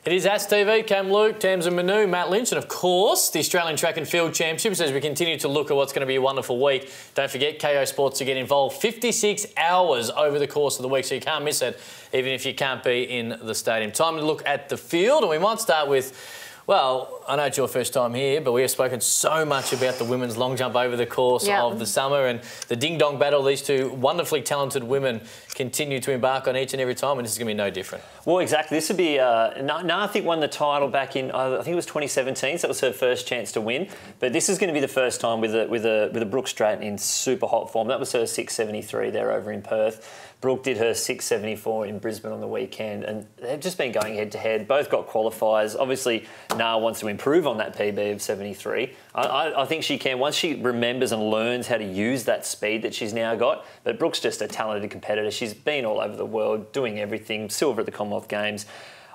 It is AthsTV, Cam Luke, Tamsin Manu, Matt Lynch, and of course the Australian Track and Field Championships as we continue to look at what's going to be a wonderful week. Don't forget KO Sports to get involved. 56 hours over the course of the week, so you can't miss it, even if you can't be in the stadium. Time to look at the field, and we might start with, well, I know it's your first time here, but we have spoken so much about the women's long jump over the course of the summer and the ding-dong battle these two wonderfully talented women continue to embark on each and every time, and this is going to be no different. Well, exactly. This would be... I think won the title back in, I think it was 2017, so that was her first chance to win. But this is going to be the first time with a Brooke Stratton in super hot form. That was her 673 there over in Perth. Brooke did her 674 in Brisbane on the weekend, and they've just been going head-to-head. Both got qualifiers. Obviously, Nah wants to improve on that PB of 73. I think she can, once she remembers and learns how to use that speed that she's now got. But Brooke's just a talented competitor. She's been all over the world, doing everything, silver at the Commonwealth Games.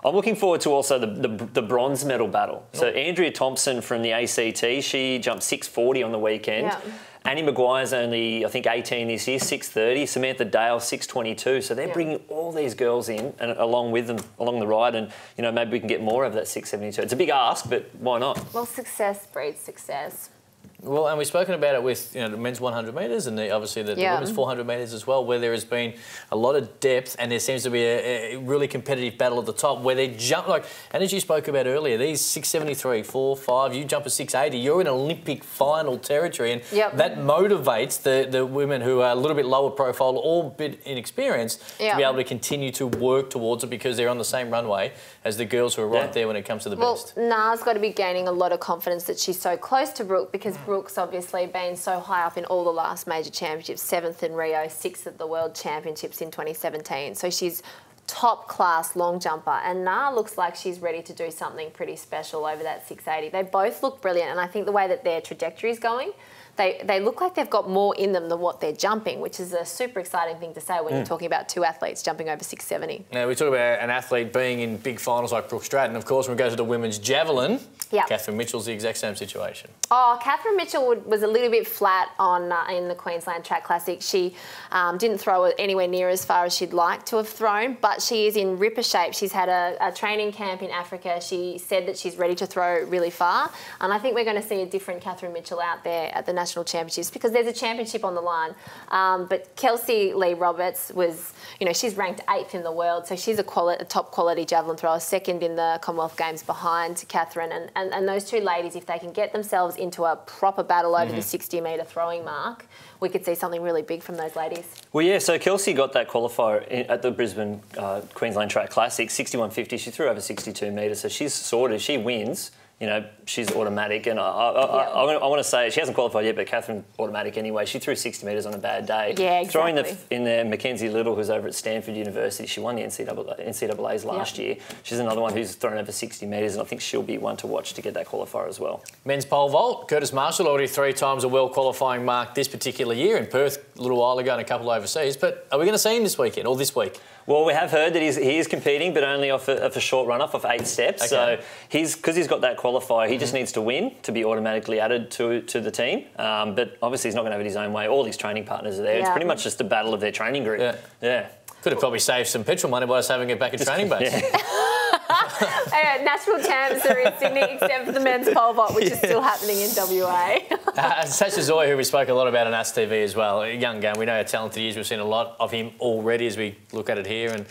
I'm looking forward to also the bronze medal battle. So Andrea Thompson from the ACT, she jumped 640 on the weekend. Yeah. Annie Maguire's only, I think, 18 this year, 630. Samantha Dale, 622. So they're bringing all these girls in and along with them along the ride, and you know maybe we can get more of that 672. It's a big ask, but why not? Well, success breeds success. Well, and we've spoken about it with the men's 100 metres and obviously the women's 400 metres as well, where there has been a lot of depth and there seems to be a really competitive battle at the top where they jump, and as you spoke about earlier, these 673, 4, 5, you jump a 680, you're in Olympic final territory, and that motivates the women who are a little bit lower profile or a bit inexperienced to be able to continue to work towards it because they're on the same runway as the girls who are right there when it comes to the best. Nah's got to be gaining a lot of confidence that she's so close to Brooke because Brooke's obviously been so high up in all the last major championships, 7th in Rio, 6th at the World Championships in 2017. So she's top class long jumper, and Nah looks like she's ready to do something pretty special over that 680. They both look brilliant, and I think the way that their trajectory is going, they look like they've got more in them than what they're jumping, which is a super exciting thing to say when you're talking about two athletes jumping over 670. Now, we talk about an athlete being in big finals like Brooke Stratton. Of course, when we go to the women's javelin, Catherine Mitchell's the exact same situation. Oh, Catherine Mitchell was a little bit flat on in the Queensland Track Classic. She didn't throw it anywhere near as far as she'd like to have thrown, but she is in ripper shape. She's had a training camp in Africa. She said that she's ready to throw really far, and I think we're going to see a different Catherine Mitchell out there at the National Championships because there's a championship on the line. But Kelsey Lee Roberts was, she's ranked 8th in the world, so she's a top quality javelin thrower, 2nd in the Commonwealth Games behind Catherine. And those two ladies, if they can get themselves into a proper battle over the 60-metre throwing mark, we could see something really big from those ladies. Well, yeah, so Kelsey got that qualifier at the Brisbane Queensland Track Classic, 61.50. She threw over 62 metres, so she's sorted. She wins. She's automatic, and I want to say she hasn't qualified yet, but Catherine automatic anyway. She threw 60 metres on a bad day. Yeah, exactly. Throwing in there, Mackenzie Little, who's over at Stanford University, she won the NCAAs last year. She's another one who's thrown over 60 metres, and I think she'll be one to watch to get that qualifier as well. Men's pole vault, Curtis Marshall already 3 times a world qualifying mark this particular year in Perth a little while ago and a couple overseas. But are we going to see him this weekend or this week? Well, we have heard that he is competing, but only off a short run-off of 8 steps. Okay. So because he's got that qualifier, he just needs to win to be automatically added to the team. But obviously he's not going to have it his own way. All his training partners are there. It's pretty much just a battle of their training group. Yeah. Could have probably saved some petrol money by just having it back at training base. National champs are in Sydney, except for the men's pole vault, which is still happening in WA. Sasha Zoy, who we spoke a lot about on AthsTV as well, a young gun. We know how talented he is. We've seen a lot of him already as we look at it here. And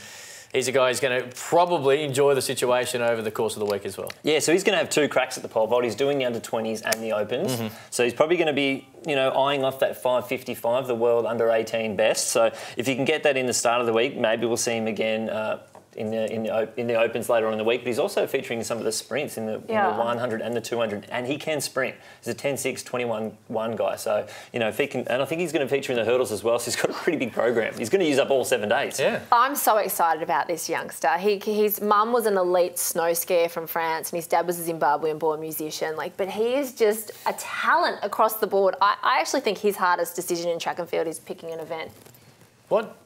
he's a guy who's going to probably enjoy the situation over the course of the week as well. Yeah, so he's going to have 2 cracks at the pole vault. He's doing the under-20s and the opens. So he's probably going to be, eyeing off that 5.55, the world under-18 best. So if he can get that in the start of the week, maybe we'll see him again in the opens later on in the week. But he's also featuring some of the sprints in the 100 and the 200, and he can sprint. He's a 10.6, 21.1 guy. So if he can, and I think he's going to feature in the hurdles as well. So he's got a pretty big program. He's going to use up all 7 days. Yeah, I'm so excited about this youngster. His mum was an elite snow skier from France, and his dad was a Zimbabwean-born musician. But he is just a talent across the board. I actually think his hardest decision in track and field is picking an event. What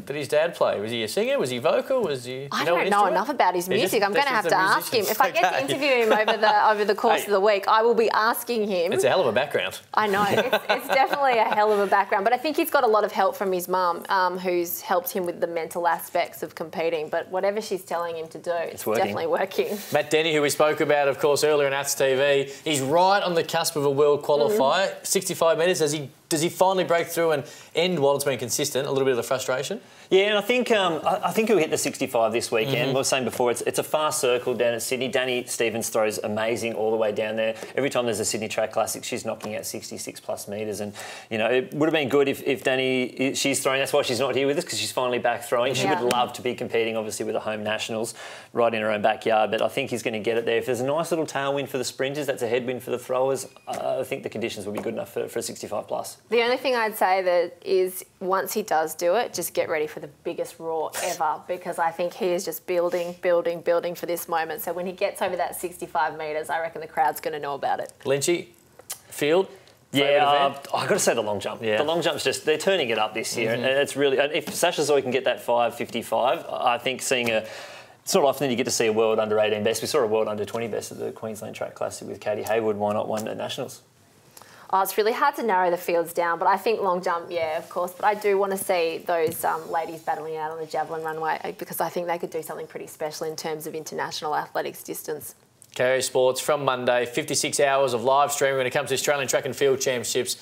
did his dad play? Was he a singer? Was he vocal? Was he? I don't know enough about his music. I'm going to have to ask him. If I get to interview him over the course of the week, I will be asking him. It's a hell of a background. I know. It's definitely a hell of a background. But I think he's got a lot of help from his mum, who's helped him with the mental aspects of competing. But whatever she's telling him to do, it's definitely working. Matt Denny, who we spoke about, of course, earlier in AthsTV, he's right on the cusp of a world qualifier. 65 metres. Does he finally break through and end while it's been consistent? A little bit of the frustration? Yeah, and I think he'll hit the 65 this weekend. I was saying before, it's a fast circle down at Sydney. Danny Stevens throws amazing all the way down there. Every time there's a Sydney Track Classic, she's knocking out 66+ metres. And, you know, it would have been good if Danny, she's throwing. That's why she's not here with us, because she's finally back throwing. She would love to be competing, obviously, with the home nationals right in her own backyard. But I think he's going to get it there. If there's a nice little tailwind for the sprinters, that's a headwind for the throwers. I think the conditions will be good enough for a 65+. The only thing I'd say that is, once he does do it, just get ready for the biggest roar ever, because I think he is just building for this moment. So when he gets over that 65 metres, I reckon the crowd's going to know about it. Lynchy, field? Yeah, I've got to say the long jump. Yeah. The long jump's just, they're turning it up this year. And it's really, if Sasha Zoe can get that 5:55, I think it's not often you get to see a world under 18 best. We saw a world under 20 best at the Queensland Track Classic with Katie Haywood. Why not one at Nationals? Oh, it's really hard to narrow the fields down, but I think long jump, yeah, of course. But I do want to see those ladies battling out on the Javelin runway, because I think they could do something pretty special in terms of international athletics distance. Kayo Sports from Monday, 56 hours of live streaming when it comes to Australian Track and Field Championships.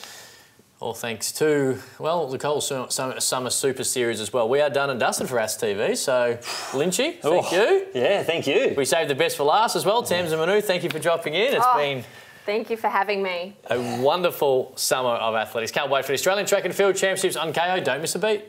All thanks to, well, the Coles Summer Super Series as well. We are done and dusted for AthsTV, so Lynchy, thank you. Yeah, thank you. We saved the best for last as well. Tamsin Manu, thank you for dropping in. It's been... Thank you for having me. A wonderful summer of athletics. Can't wait for the Australian Track and Field Championships on Kayo. Don't miss a beat.